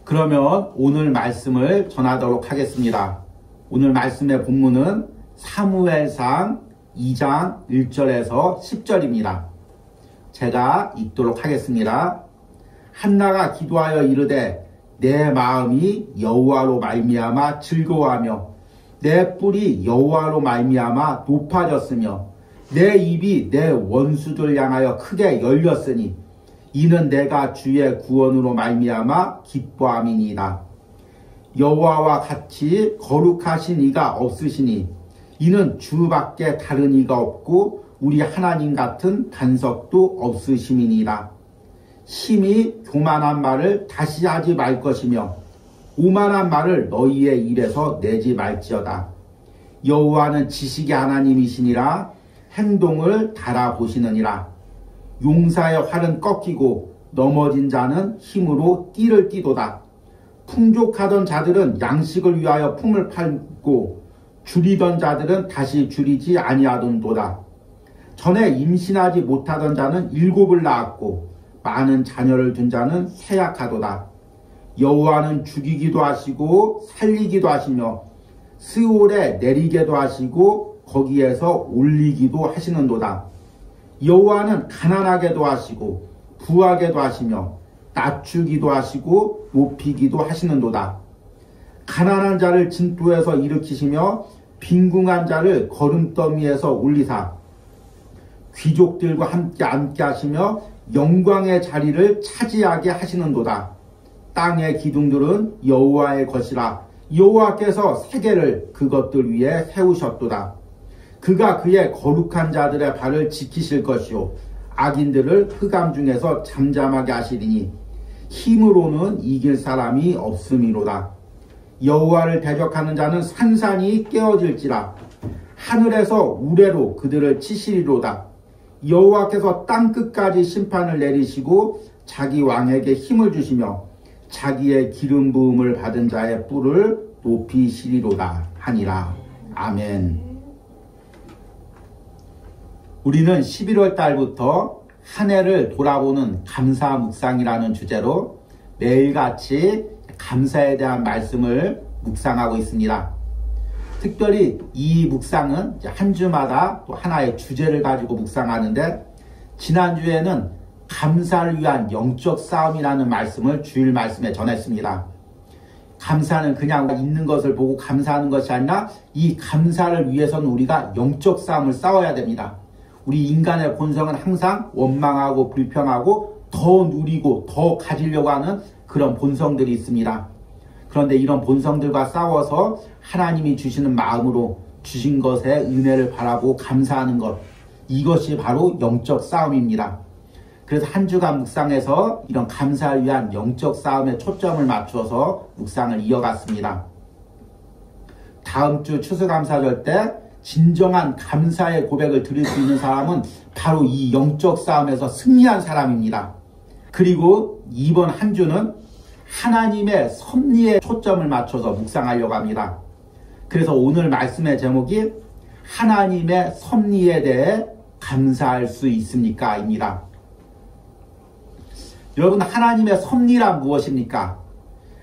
그러면 오늘 말씀을 전하도록 하겠습니다. 오늘 말씀의 본문은 사무엘상 2장 1절에서 10절입니다. 제가 읽도록 하겠습니다. 한나가 기도하여 이르되 내 마음이 여호와로 말미암아 즐거워하며 내 뿔이 여호와로 말미암아 높아졌으며 내 입이 내 원수들 향하여 크게 열렸으니 이는 내가 주의 구원으로 말미암아 기뻐함이니이다. 여호와와 같이 거룩하신 이가 없으시니 이는 주밖에 다른 이가 없고 우리 하나님 같은 반석도 없으심이니이다. 심히 교만한 말을 다시 하지 말 것이며 오만한 말을 너희의 입에서 내지 말지어다. 여호와는 지식의 하나님이시니라. 행동을 달아보시느니라. 용사의 활은 꺾이고 넘어진 자는 힘으로 띠를 띠도다. 풍족하던 자들은 양식을 위하여 품을 팔고 줄이던 자들은 다시 줄이지 아니하던도다. 전에 임신하지 못하던 자는 7을 낳았고 많은 자녀를 둔 자는 쇠약하도다. 여호와는 죽이기도 하시고 살리기도 하시며 스올에 내리게도 하시고 거기에서 올리기도 하시는도다. 여호와는 가난하게도 하시고 부하게도 하시며 낮추기도 하시고 높이기도 하시는도다. 가난한 자를 진토에서 일으키시며 빈궁한 자를 거름더미에서 올리사 귀족들과 함께 앉게 하시며 영광의 자리를 차지하게 하시는도다. 땅의 기둥들은 여호와의 것이라. 여호와께서 세계를 그것들 위에 세우셨도다. 그가 그의 거룩한 자들의 발을 지키실 것이요 악인들을 흑암 중에서 잠잠하게 하시리니 힘으로는 이길 사람이 없음이로다. 여호와를 대적하는 자는 산산이 깨어질지라. 하늘에서 우레로 그들을 치시리로다. 여호와께서 땅끝까지 심판을 내리시고 자기 왕에게 힘을 주시며 자기의 기름 부음을 받은 자의 뿔을 높이시리로다 하니라. 아멘. 우리는 11월 달부터 한 해를 돌아보는 감사 묵상이라는 주제로 매일같이 감사에 대한 말씀을 묵상하고 있습니다. 특별히 이 묵상은 한 주마다 또 하나의 주제를 가지고 묵상하는데, 지난주에는 감사를 위한 영적 싸움이라는 말씀을 주일 말씀에 전했습니다. 감사는 그냥 있는 것을 보고 감사하는 것이 아니라 이 감사를 위해서는 우리가 영적 싸움을 싸워야 됩니다. 우리 인간의 본성은 항상 원망하고 불평하고 더 누리고 더 가지려고 하는 그런 본성들이 있습니다. 그런데 이런 본성들과 싸워서 하나님이 주시는 마음으로 주신 것에 은혜를 바라보고 감사하는 것, 이것이 바로 영적 싸움입니다. 그래서 한 주간 묵상에서 이런 감사를 위한 영적 싸움에 초점을 맞춰서 묵상을 이어갔습니다. 다음 주 추수감사절 때 진정한 감사의 고백을 드릴 수 있는 사람은 바로 이 영적 싸움에서 승리한 사람입니다. 그리고 이번 한 주는 하나님의 섭리에 초점을 맞춰서 묵상하려고 합니다. 그래서 오늘 말씀의 제목이 하나님의 섭리에 대해 감사할 수 있습니까? 입니다. 여러분, 하나님의 섭리란 무엇입니까?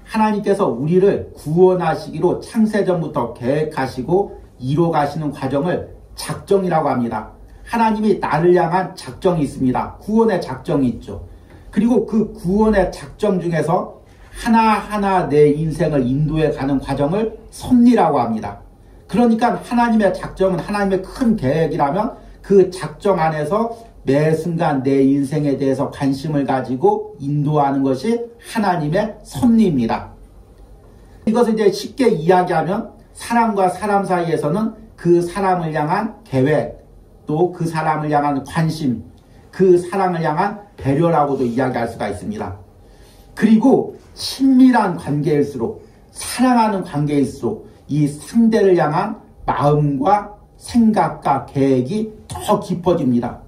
하나님께서 우리를 구원하시기로 창세전부터 계획하시고 이뤄가시는 과정을 작정이라고 합니다. 하나님이 나를 향한 작정이 있습니다. 구원의 작정이 있죠. 그리고 그 구원의 작정 중에서 하나하나 내 인생을 인도해 가는 과정을 섭리라고 합니다. 그러니까 하나님의 작정은 하나님의 큰 계획이라면 그 작정 안에서 매 순간 내 인생에 대해서 관심을 가지고 인도하는 것이 하나님의 섭리입니다. 이것을 이제 쉽게 이야기하면 사람과 사람 사이에서는 그 사람을 향한 계획, 또 그 사람을 향한 관심, 그 사람을 향한 배려라고도 이야기할 수가 있습니다. 그리고 친밀한 관계일수록, 사랑하는 관계일수록 이 상대를 향한 마음과 생각과 계획이 더 깊어집니다.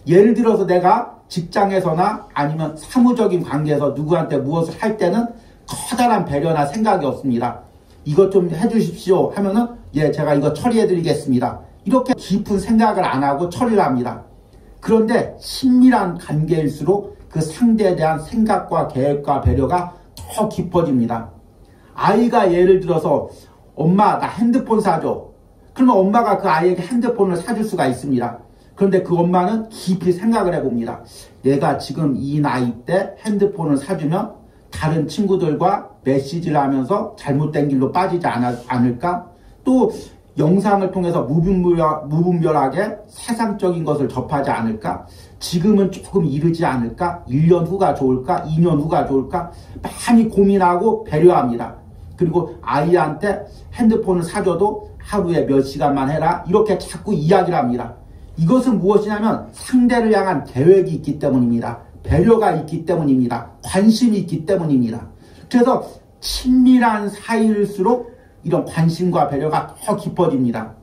예를 들어서 내가 직장에서나 아니면 사무적인 관계에서 누구한테 무엇을 할 때는 커다란 배려나 생각이 없습니다. 이것 좀 해주십시오 하면은 예, 제가 이거 처리해 드리겠습니다. 이렇게 깊은 생각을 안 하고 처리를 합니다. 그런데 친밀한 관계일수록 그 상대에 대한 생각과 계획과 배려가 더 깊어집니다. 아이가 예를 들어서 엄마 나 핸드폰 사줘. 그러면 엄마가 그 아이에게 핸드폰을 사줄 수가 있습니다. 그런데 그 엄마는 깊이 생각을 해봅니다. 내가 지금 이 나이 때 핸드폰을 사주면 다른 친구들과 메시지를 하면서 잘못된 길로 빠지지 않을까? 또 영상을 통해서 무분별하게 세상적인 것을 접하지 않을까? 지금은 조금 이르지 않을까? 1년 후가 좋을까? 2년 후가 좋을까? 많이 고민하고 배려합니다. 그리고 아이한테 핸드폰을 사줘도 하루에 몇 시간만 해라 이렇게 자꾸 이야기를 합니다. 이것은 무엇이냐면 상대를 향한 계획이 있기 때문입니다. 배려가 있기 때문입니다. 관심이 있기 때문입니다. 그래서 친밀한 사이일수록 이런 관심과 배려가 더 깊어집니다.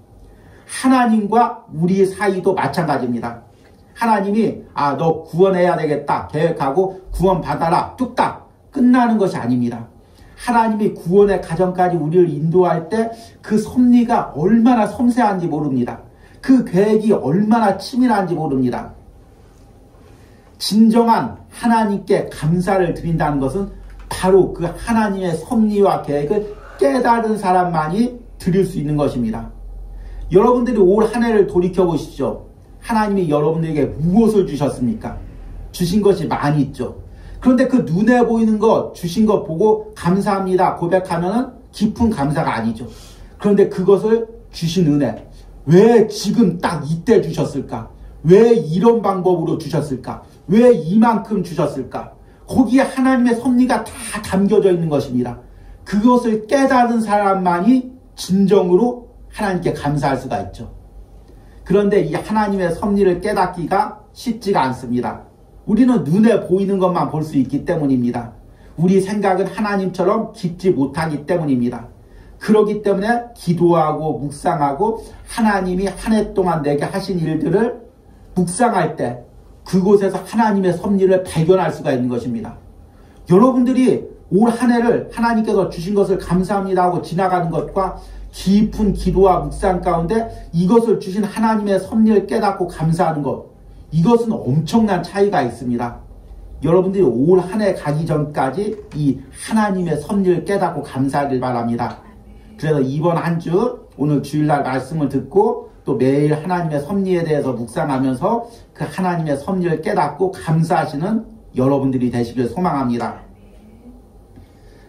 하나님과 우리 사이도 마찬가지입니다. 하나님이 너 구원해야 되겠다 계획하고 구원 받아라 뚝딱 끝나는 것이 아닙니다. 하나님이 구원의 가정까지 우리를 인도할 때 그 섭리가 얼마나 섬세한지 모릅니다. 그 계획이 얼마나 치밀한지 모릅니다. 진정한 하나님께 감사를 드린다는 것은 바로 그 하나님의 섭리와 계획을 깨달은 사람만이 드릴 수 있는 것입니다. 여러분들이 올 한 해를 돌이켜보십시오. 하나님이 여러분들에게 무엇을 주셨습니까? 주신 것이 많이 있죠. 그런데 그 눈에 보이는 것, 주신 것 보고 감사합니다 고백하면 깊은 감사가 아니죠. 그런데 그것을 주신 은혜, 왜 지금 딱 이때 주셨을까? 왜 이런 방법으로 주셨을까? 왜 이만큼 주셨을까? 거기에 하나님의 섭리가 다 담겨져 있는 것입니다. 그것을 깨달은 사람만이 진정으로 하나님께 감사할 수가 있죠. 그런데 이 하나님의 섭리를 깨닫기가 쉽지가 않습니다. 우리는 눈에 보이는 것만 볼 수 있기 때문입니다. 우리 생각은 하나님처럼 깊지 못하기 때문입니다. 그렇기 때문에 기도하고 묵상하고 하나님이 한 해 동안 내게 하신 일들을 묵상할 때 그곳에서 하나님의 섭리를 발견할 수가 있는 것입니다. 여러분들이 올 한 해를 하나님께서 주신 것을 감사합니다 하고 지나가는 것과 깊은 기도와 묵상 가운데 이것을 주신 하나님의 섭리를 깨닫고 감사하는 것, 이것은 엄청난 차이가 있습니다. 여러분들이 올 한 해 가기 전까지 이 하나님의 섭리를 깨닫고 감사하길 바랍니다. 그래서 이번 한 주 오늘 주일날 말씀을 듣고 또 매일 하나님의 섭리에 대해서 묵상하면서 그 하나님의 섭리를 깨닫고 감사하시는 여러분들이 되시길 소망합니다.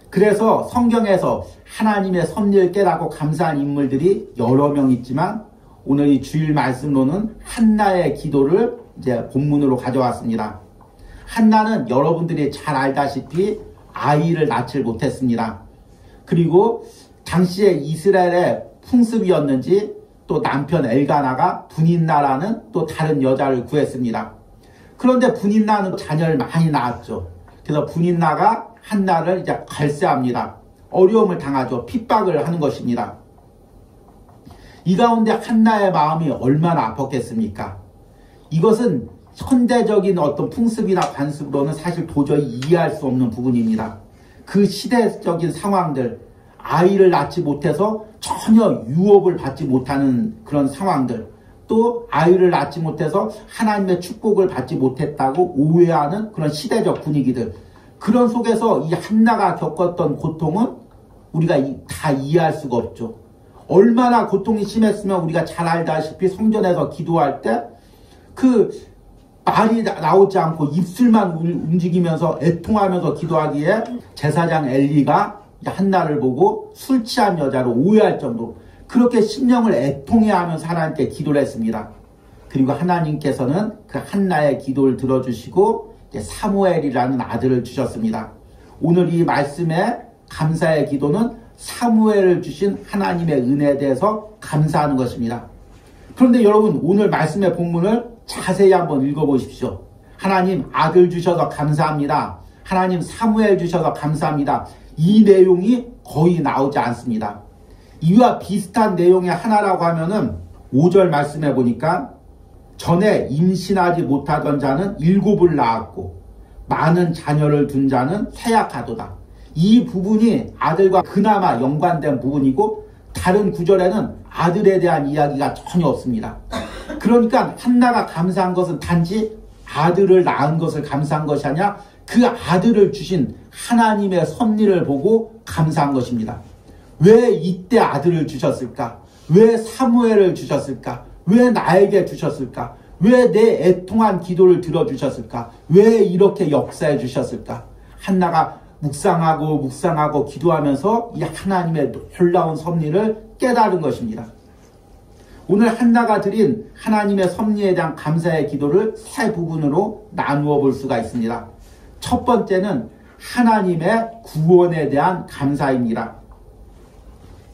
그래서 성경에서 하나님의 섭리를 깨닫고 감사한 인물들이 여러 명 있지만 오늘 이 주일 말씀로는 한나의 기도를 이제 본문으로 가져왔습니다. 한나는 여러분들이 잘 알다시피 아이를 낳지 못했습니다. 그리고 당시에 이스라엘의 풍습이었는지 또 남편 엘가나가 분인나라는 또 다른 여자를 구했습니다. 그런데 분인나는 자녀를 많이 낳았죠. 그래서 분인나가 한나를 이제 갈세합니다. 어려움을 당하죠. 핍박을 하는 것입니다. 이 가운데 한나의 마음이 얼마나 아팠겠습니까? 이것은 현대적인 어떤 풍습이나 관습으로는 사실 도저히 이해할 수 없는 부분입니다. 그 시대적인 상황들, 아이를 낳지 못해서 전혀 유업을 받지 못하는 그런 상황들, 또 아이를 낳지 못해서 하나님의 축복을 받지 못했다고 오해하는 그런 시대적 분위기들, 그런 속에서 이 한나가 겪었던 고통은 우리가 다 이해할 수가 없죠. 얼마나 고통이 심했으면 우리가 잘 알다시피 성전에서 기도할 때 그 말이 나오지 않고 입술만 움직이면서 애통하면서 기도하기에 제사장 엘리가 한나를 보고 술 취한 여자로 오해할 정도, 그렇게 심령을 애통해하면서 하나님께 기도를 했습니다. 그리고 하나님께서는 그 한나의 기도를 들어주시고 사무엘이라는 아들을 주셨습니다. 오늘 이 말씀의 감사의 기도는 사무엘을 주신 하나님의 은혜에 대해서 감사하는 것입니다. 그런데 여러분, 오늘 말씀의 본문을 자세히 한번 읽어보십시오. 하나님 아들 주셔서 감사합니다. 하나님 사무엘 주셔서 감사합니다. 이 내용이 거의 나오지 않습니다. 이와 비슷한 내용의 하나라고 하면은 5절 말씀해 보니까 전에 임신하지 못하던 자는 7을 낳았고 많은 자녀를 둔 자는 쇠약하도다. 이 부분이 아들과 그나마 연관된 부분이고 다른 구절에는 아들에 대한 이야기가 전혀 없습니다. 그러니까 한나가 감사한 것은 단지 아들을 낳은 것을 감사한 것이 아니라 그 아들을 주신 하나님의 섭리를 보고 감사한 것입니다. 왜 이때 아들을 주셨을까? 왜 사무엘을 주셨을까? 왜 나에게 주셨을까? 왜 내 애통한 기도를 들어주셨을까? 왜 이렇게 역사해 주셨을까? 한나가 묵상하고 기도하면서 이 하나님의 놀라운 섭리를 깨달은 것입니다. 오늘 한나가 드린 하나님의 섭리에 대한 감사의 기도를 세 부분으로 나누어 볼 수가 있습니다. 첫 번째는 하나님의 구원에 대한 감사입니다.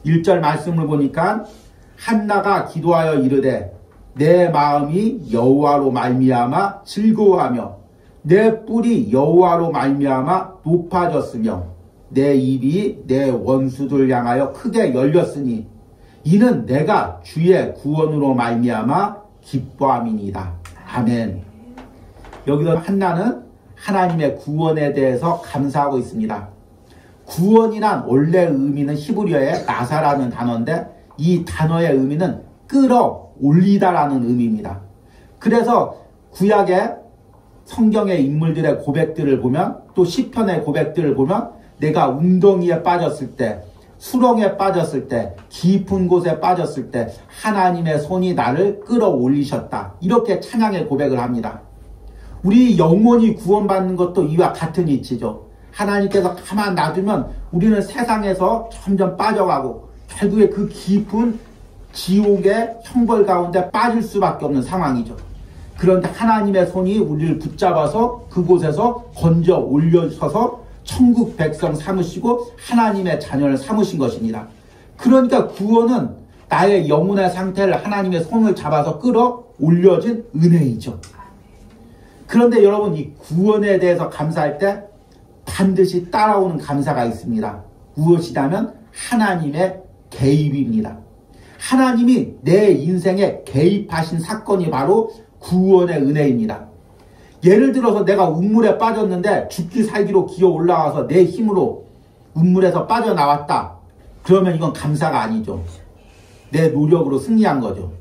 1절 말씀을 보니까 한나가 기도하여 이르되 내 마음이 여호와로 말미암아 즐거워하며 내 뿔이 여호와로 말미암아 높아졌으며 내 입이 내 원수들 향하여 크게 열렸으니 이는 내가 주의 구원으로 말미암아 기뻐함이니이다. 아멘. 여기서 한나는 하나님의 구원에 대해서 감사하고 있습니다. 구원이란 원래 의미는 히브리어의 나사라는 단어인데 이 단어의 의미는 끌어올리다라는 의미입니다. 그래서 구약의 성경의 인물들의 고백들을 보면 또 시편의 고백들을 보면 내가 웅덩이에 빠졌을 때 수렁에 빠졌을 때 깊은 곳에 빠졌을 때 하나님의 손이 나를 끌어올리셨다. 이렇게 찬양의 고백을 합니다. 우리 영혼이 구원받는 것도 이와 같은 이치죠. 하나님께서 가만 놔두면 우리는 세상에서 점점 빠져가고 결국에 그 깊은 지옥의 형벌 가운데 빠질 수밖에 없는 상황이죠. 그런데 하나님의 손이 우리를 붙잡아서 그곳에서 건져 올려서서 천국 백성 삼으시고 하나님의 자녀를 삼으신 것입니다. 그러니까 구원은 나의 영혼의 상태를 하나님의 손을 잡아서 끌어 올려진 은혜이죠. 그런데 여러분 이 구원에 대해서 감사할 때 반드시 따라오는 감사가 있습니다. 무엇이냐면 하나님의 개입입니다. 하나님이 내 인생에 개입하신 사건이 바로 구원의 은혜입니다. 예를 들어서 내가 우물에 빠졌는데 죽기 살기로 기어 올라와서 내 힘으로 우물에서 빠져나왔다. 그러면 이건 감사가 아니죠. 내 노력으로 승리한 거죠.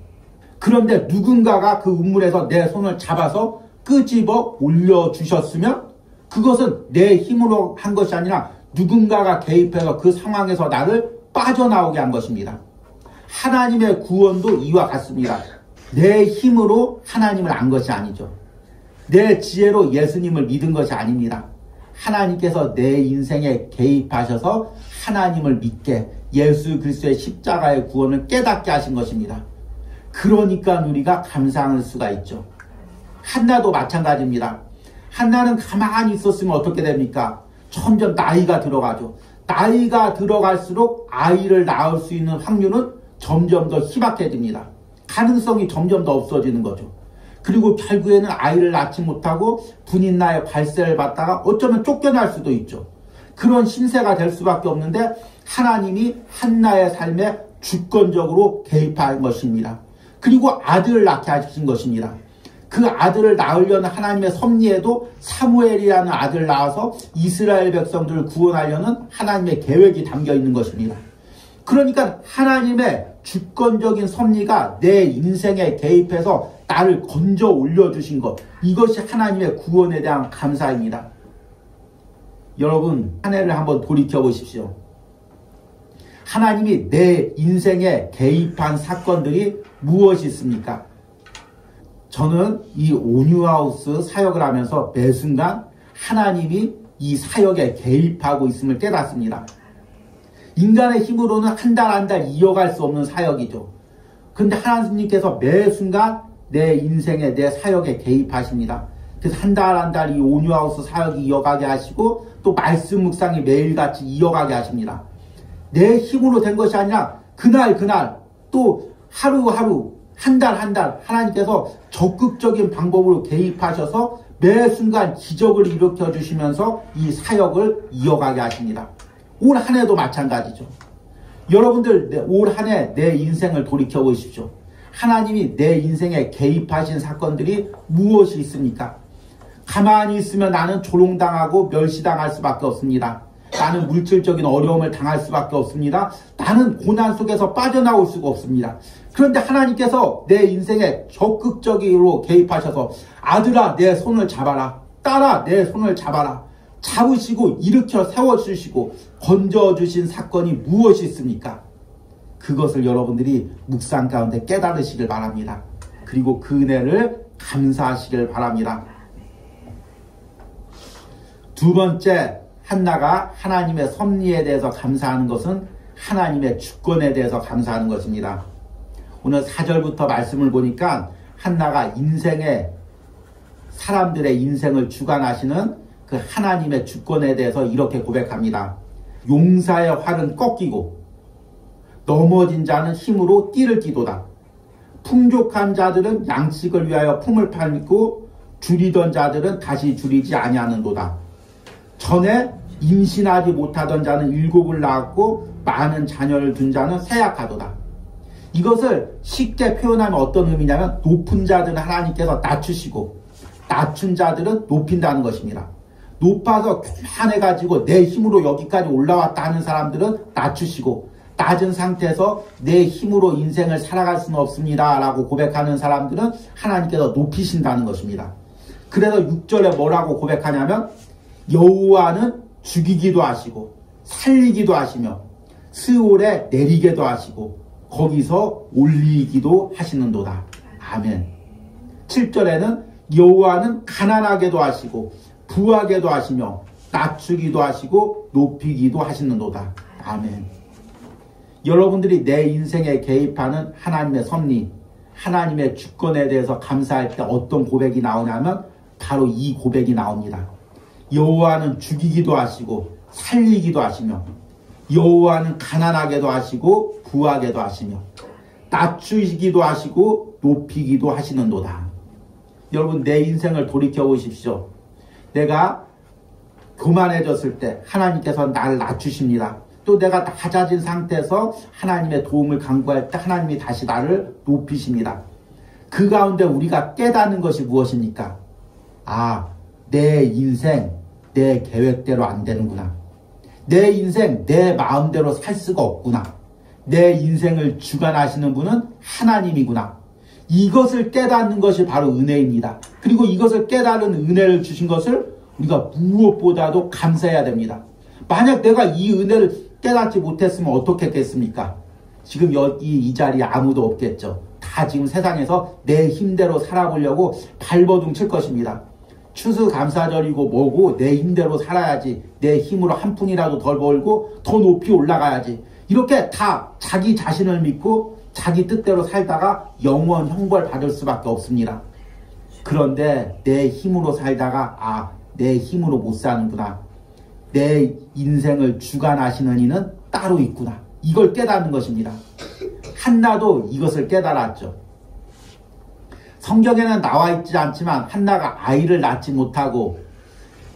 그런데 누군가가 그 우물에서 내 손을 잡아서 끄집어 올려주셨으면 그것은 내 힘으로 한 것이 아니라 누군가가 개입해서 그 상황에서 나를 빠져나오게 한 것입니다. 하나님의 구원도 이와 같습니다. 내 힘으로 하나님을 안 것이 아니죠. 내 지혜로 예수님을 믿은 것이 아닙니다. 하나님께서 내 인생에 개입하셔서 하나님을 믿게 예수 그리스도의 십자가의 구원을 깨닫게 하신 것입니다. 그러니까 우리가 감사할 수가 있죠. 한나도 마찬가지입니다. 한나는 가만히 있었으면 어떻게 됩니까? 점점 나이가 들어가죠. 나이가 들어갈수록 아이를 낳을 수 있는 확률은 점점 더 희박해집니다. 가능성이 점점 더 없어지는 거죠. 그리고 결국에는 아이를 낳지 못하고 분인나의 발세를 받다가 어쩌면 쫓겨날 수도 있죠. 그런 신세가 될 수밖에 없는데 하나님이 한나의 삶에 주권적으로 개입한 것입니다. 그리고 아들을 낳게 하신 것입니다. 그 아들을 낳으려는 하나님의 섭리에도 사무엘이라는 아들을 낳아서 이스라엘 백성들을 구원하려는 하나님의 계획이 담겨 있는 것입니다. 그러니까 하나님의 주권적인 섭리가 내 인생에 개입해서 나를 건져 올려주신 것, 이것이 하나님의 구원에 대한 감사입니다. 여러분, 한 해를 한번 돌이켜 보십시오. 하나님이 내 인생에 개입한 사건들이 무엇이 있습니까? 저는 이 온유하우스 사역을 하면서 매 순간 하나님이 이 사역에 개입하고 있음을 깨닫습니다. 인간의 힘으로는 한 달 이어갈 수 없는 사역이죠. 그런데 하나님께서 매 순간 내 인생에 내 사역에 개입하십니다. 그래서 한 달 이 온유하우스 사역이 이어가게 하시고 또 말씀 묵상이 매일같이 이어가게 하십니다. 내 힘으로 된 것이 아니라 그날 또 하루하루 한 달 하나님께서 적극적인 방법으로 개입하셔서 매 순간 기적을 일으켜 주시면서 이 사역을 이어가게 하십니다. 올 한 해도 마찬가지죠. 여러분들 올 한 해 내 인생을 돌이켜 보십시오. 하나님이 내 인생에 개입하신 사건들이 무엇이 있습니까? 가만히 있으면 나는 조롱당하고 멸시당할 수밖에 없습니다. 나는 물질적인 어려움을 당할 수밖에 없습니다. 나는 고난 속에서 빠져나올 수가 없습니다. 그런데 하나님께서 내 인생에 적극적으로 개입하셔서 아들아 내 손을 잡아라. 따라 내 손을 잡아라. 잡으시고 일으켜 세워주시고 건져주신 사건이 무엇이 있습니까? 그것을 여러분들이 묵상 가운데 깨달으시길 바랍니다. 그리고 그 은혜를 감사하시길 바랍니다. 두 번째, 한나가 하나님의 섭리에 대해서 감사하는 것은 하나님의 주권에 대해서 감사하는 것입니다. 오늘 4절부터 말씀을 보니까 한나가 인생의 사람들의 인생을 주관하시는 그 하나님의 주권에 대해서 이렇게 고백합니다. 용사의 활은 꺾이고 넘어진 자는 힘으로 띠를 띠도다. 풍족한 자들은 양식을 위하여 품을 팔고 줄이던 자들은 다시 줄이지 아니하는도다. 전에 임신하지 못하던 자는 7을 낳았고 많은 자녀를 둔 자는 쇠약하도다. 이것을 쉽게 표현하면 어떤 의미냐면 높은 자들은 하나님께서 낮추시고 낮춘 자들은 높인다는 것입니다. 높아서 교만해가지고 내 힘으로 여기까지 올라왔다 하는 사람들은 낮추시고 낮은 상태에서 내 힘으로 인생을 살아갈 수는 없습니다 라고 고백하는 사람들은 하나님께서 높이신다는 것입니다. 그래서 6절에 뭐라고 고백하냐면 여호와는 죽이기도 하시고 살리기도 하시며 스올에 내리게도 하시고 거기서 올리기도 하시는도다. 아멘. 7절에는 여호와는 가난하게도 하시고 부하게도 하시며 낮추기도 하시고 높이기도 하시는도다. 아멘. 여러분들이 내 인생에 개입하는 하나님의 섭리, 하나님의 주권에 대해서 감사할 때 어떤 고백이 나오냐면 바로 이 고백이 나옵니다. 여호와는 죽이기도 하시고 살리기도 하시며 여호와는 가난하게도 하시고 부하게도 하시며 낮추기도 하시고 높이기도 하시는도다. 여러분 내 인생을 돌이켜 보십시오. 내가 교만해졌을 때 하나님께서 나를 낮추십니다. 또 내가 낮아진 상태에서 하나님의 도움을 간구할 때 하나님이 다시 나를 높이십니다. 그 가운데 우리가 깨닫는 것이 무엇입니까? 아, 내 인생 내 계획대로 안 되는구나. 내 인생 내 마음대로 살 수가 없구나. 내 인생을 주관하시는 분은 하나님이구나. 이것을 깨닫는 것이 바로 은혜입니다. 그리고 이것을 깨달은 은혜를 주신 것을 우리가 무엇보다도 감사해야 됩니다. 만약 내가 이 은혜를 깨닫지 못했으면 어떻게 했겠습니까? 지금 여기 이 자리에 아무도 없겠죠. 다 지금 세상에서 내 힘대로 살아보려고 발버둥 칠 것입니다. 추수감사절이고 뭐고 내 힘대로 살아야지. 내 힘으로 한 푼이라도 덜 벌고 더 높이 올라가야지. 이렇게 다 자기 자신을 믿고 자기 뜻대로 살다가 영원 형벌 받을 수밖에 없습니다. 그런데 내 힘으로 살다가 내 힘으로 못 사는구나. 내 인생을 주관하시는 이는 따로 있구나. 이걸 깨닫는 것입니다. 한나도 이것을 깨달았죠. 성경에는 나와 있지 않지만 한나가 아이를 낳지 못하고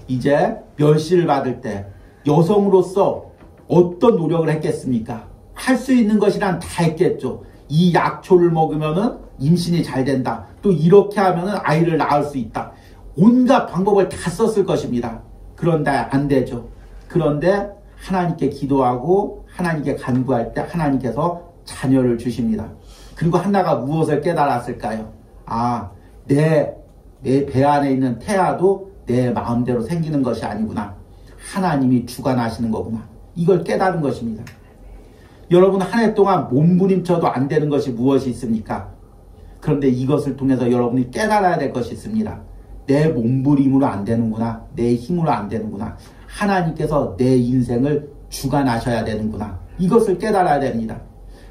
이제 멸시를 받을 때 여성으로서 어떤 노력을 했겠습니까? 할 수 있는 것이란 다 했겠죠. 이 약초를 먹으면은 임신이 잘 된다. 또 이렇게 하면은 아이를 낳을 수 있다. 온갖 방법을 다 썼을 것입니다. 그런데 안 되죠. 그런데 하나님께 기도하고 하나님께 간구할 때 하나님께서 자녀를 주십니다. 그리고 한나가 무엇을 깨달았을까요? 내 배 안에 있는 태아도 내 마음대로 생기는 것이 아니구나. 하나님이 주관하시는 거구나. 이걸 깨달은 것입니다. 여러분 한 해 동안 몸부림쳐도 안 되는 것이 무엇이 있습니까? 그런데 이것을 통해서 여러분이 깨달아야 될 것이 있습니다. 내 몸부림으로 안 되는구나. 내 힘으로 안 되는구나. 하나님께서 내 인생을 주관하셔야 되는구나. 이것을 깨달아야 됩니다.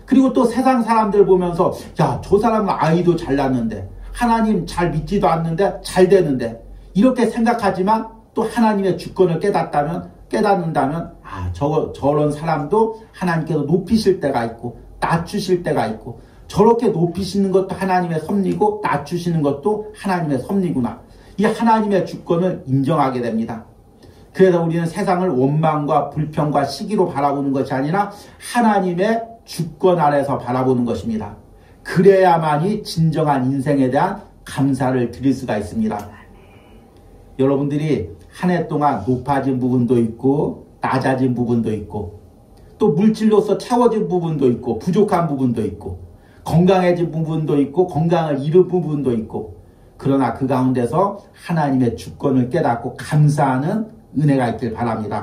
그리고 또 세상 사람들 보면서 저 사람은 아이도 잘 낳는데 하나님 잘 믿지도 않는데 잘 되는데 이렇게 생각하지만 또 하나님의 주권을 깨닫는다면 저런 사람도 하나님께서 높이실 때가 있고 낮추실 때가 있고 저렇게 높이시는 것도 하나님의 섭리고 낮추시는 것도 하나님의 섭리구나. 이 하나님의 주권을 인정하게 됩니다. 그래서 우리는 세상을 원망과 불평과 시기로 바라보는 것이 아니라 하나님의 주권 아래서 바라보는 것입니다. 그래야만이 진정한 인생에 대한 감사를 드릴 수가 있습니다. 여러분들이 한 해 동안 높아진 부분도 있고 낮아진 부분도 있고 또 물질로서 채워진 부분도 있고 부족한 부분도 있고 건강해진 부분도 있고 건강을 잃은 부분도 있고 그러나 그 가운데서 하나님의 주권을 깨닫고 감사하는 은혜가 있길 바랍니다.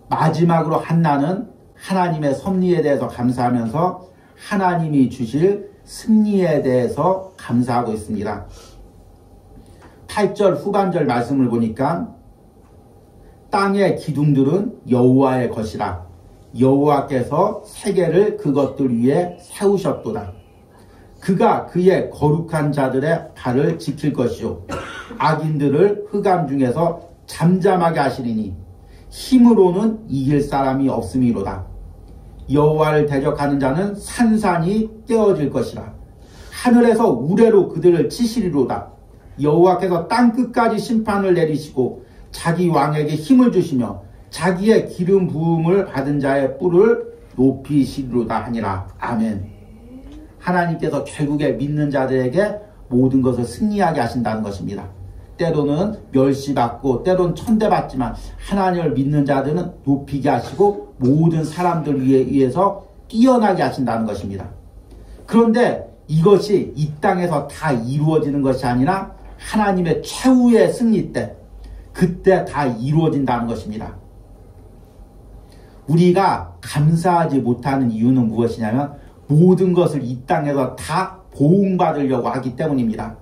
마지막으로 한나는 하나님의 섭리에 대해서 감사하면서 하나님이 주실 승리에 대해서 감사하고 있습니다. 8절 후반절 말씀을 보니까 땅의 기둥들은 여호와의 것이라 여호와께서 세계를 그것들 위에 세우셨도다. 그가 그의 거룩한 자들의 발을 지킬 것이요 악인들을 흑암 중에서 잠잠하게 하시리니 힘으로는 이길 사람이 없음이로다. 여호와를 대적하는 자는 산산이 깨어질 것이라. 하늘에서 우레로 그들을 치시리로다. 여호와께서 땅끝까지 심판을 내리시고 자기 왕에게 힘을 주시며 자기의 기름 부음을 받은 자의 뿔을 높이시리로다 하니라. 아멘. 하나님께서 결국에 믿는 자들에게 모든 것을 승리하게 하신다는 것입니다. 때로는 멸시받고 때로는 천대받지만 하나님을 믿는 자들은 높이게 하시고 모든 사람들 위해서 뛰어나게 하신다는 것입니다. 그런데 이것이 이 땅에서 다 이루어지는 것이 아니라 하나님의 최후의 승리 때 그때 다 이루어진다는 것입니다. 우리가 감사하지 못하는 이유는 무엇이냐면 모든 것을 이 땅에서 다 보응받으려고 하기 때문입니다.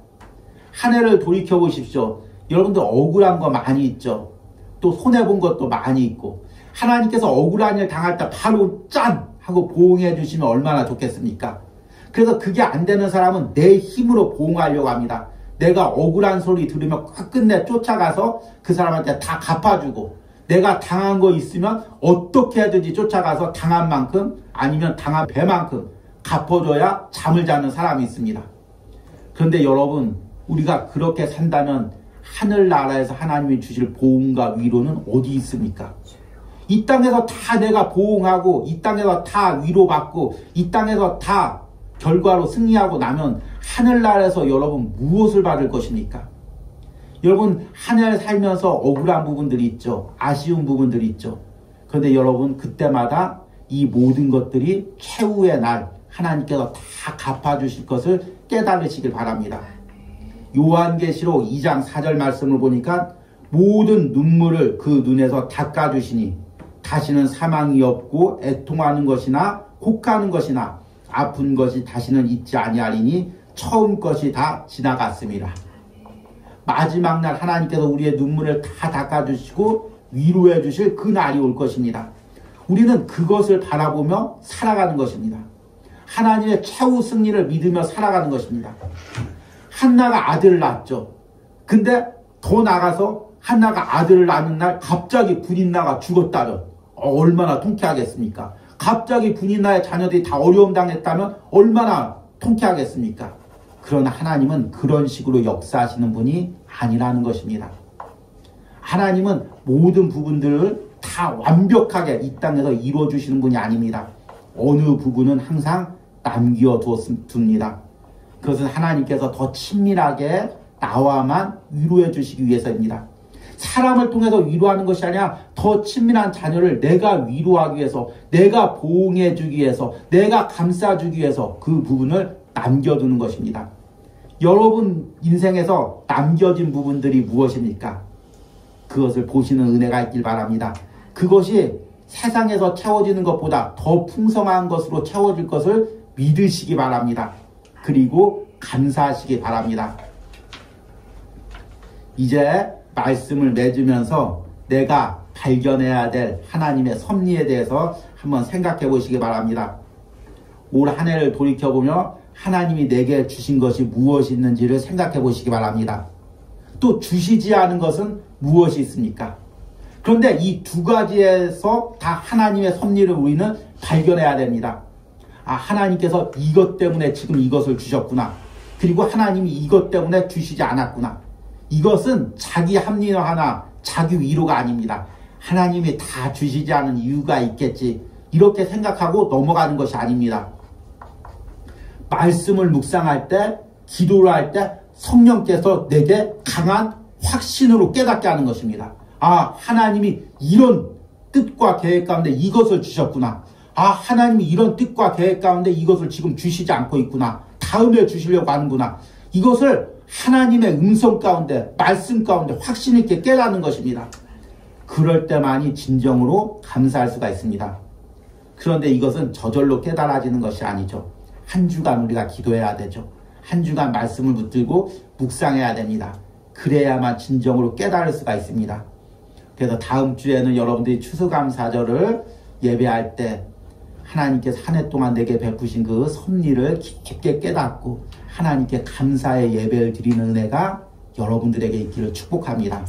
한 해를 돌이켜 보십시오. 여러분들 억울한 거 많이 있죠. 또 손해본 것도 많이 있고 하나님께서 억울한 일 당할 때 바로 짠! 하고 보응해 주시면 얼마나 좋겠습니까? 그래서 그게 안 되는 사람은 내 힘으로 보응하려고 합니다. 내가 억울한 소리 들으면 끝내 쫓아가서 그 사람한테 다 갚아주고 내가 당한 거 있으면 어떻게 하든지 쫓아가서 당한 만큼 아니면 당한 배만큼 갚아줘야 잠을 자는 사람이 있습니다. 그런데 여러분 우리가 그렇게 산다면 하늘나라에서 하나님이 주실 보응과 위로는 어디 있습니까? 이 땅에서 다 내가 보응하고 이 땅에서 다 위로받고 이 땅에서 다 결과로 승리하고 나면 하늘나라에서 여러분 무엇을 받을 것입니까? 여러분 한 해 살면서 억울한 부분들이 있죠. 아쉬운 부분들이 있죠. 그런데 여러분 그때마다 이 모든 것들이 최후의 날 하나님께서 다 갚아주실 것을 깨달으시길 바랍니다. 요한계시록 2장 4절 말씀을 보니까 모든 눈물을 그 눈에서 닦아주시니 다시는 사망이 없고 애통하는 것이나 혹하는 것이나 아픈 것이 다시는 있지 아니하리니 처음 것이 다 지나갔습니다. 마지막 날 하나님께서 우리의 눈물을 다 닦아주시고 위로해 주실 그 날이 올 것입니다. 우리는 그것을 바라보며 살아가는 것입니다. 하나님의 최후 승리를 믿으며 살아가는 것입니다. 한나가 아들을 낳았죠. 근데 더 나가서 한나가 아들을 낳는 날 갑자기 분인나가 죽었다면 얼마나 통쾌하겠습니까? 갑자기 분인나의 자녀들이 다 어려움 당했다면 얼마나 통쾌하겠습니까? 그러나 하나님은 그런 식으로 역사하시는 분이 아니라는 것입니다. 하나님은 모든 부분들을 다 완벽하게 이 땅에서 이루어주시는 분이 아닙니다. 어느 부분은 항상 남겨두었습니다. 그것은 하나님께서 더 친밀하게 나와만 위로해 주시기 위해서입니다. 사람을 통해서 위로하는 것이 아니라 더 친밀한 자녀를 내가 위로하기 위해서, 내가 보응해 주기 위해서, 내가 감싸주기 위해서 그 부분을 남겨두는 것입니다. 여러분 인생에서 남겨진 부분들이 무엇입니까? 그것을 보시는 은혜가 있길 바랍니다. 그것이 세상에서 채워지는 것보다 더 풍성한 것으로 채워질 것을 믿으시기 바랍니다. 그리고 감사하시기 바랍니다. 이제 말씀을 맺으면서 내가 발견해야 될 하나님의 섭리에 대해서 한번 생각해 보시기 바랍니다. 올 한 해를 돌이켜보며 하나님이 내게 주신 것이 무엇이 있는지를 생각해 보시기 바랍니다. 또 주시지 않은 것은 무엇이 있습니까? 그런데 이 두 가지에서 다 하나님의 섭리를 우리는 발견해야 됩니다. 아, 하나님께서 이것 때문에 지금 이것을 주셨구나. 그리고 하나님이 이것 때문에 주시지 않았구나. 이것은 자기 합리화나 자기 위로가 아닙니다. 하나님이 다 주시지 않은 이유가 있겠지. 이렇게 생각하고 넘어가는 것이 아닙니다. 말씀을 묵상할 때, 기도를 할 때 성령께서 내게 강한 확신으로 깨닫게 하는 것입니다. 아, 하나님이 이런 뜻과 계획 가운데 이것을 주셨구나. 아, 하나님이 이런 뜻과 계획 가운데 이것을 지금 주시지 않고 있구나. 다음에 주시려고 하는구나. 이것을 하나님의 음성 가운데, 말씀 가운데 확신 있게 깨닫는 것입니다. 그럴 때만이 진정으로 감사할 수가 있습니다. 그런데 이것은 저절로 깨달아지는 것이 아니죠. 한 주간 우리가 기도해야 되죠. 한 주간 말씀을 붙들고 묵상해야 됩니다. 그래야만 진정으로 깨달을 수가 있습니다. 그래서 다음 주에는 여러분들이 추수감사절을 예배할 때 하나님께서 한 해 동안 내게 베푸신 그 섭리를 깊게 깨닫고 하나님께 감사의 예배를 드리는 은혜가 여러분들에게 있기를 축복합니다.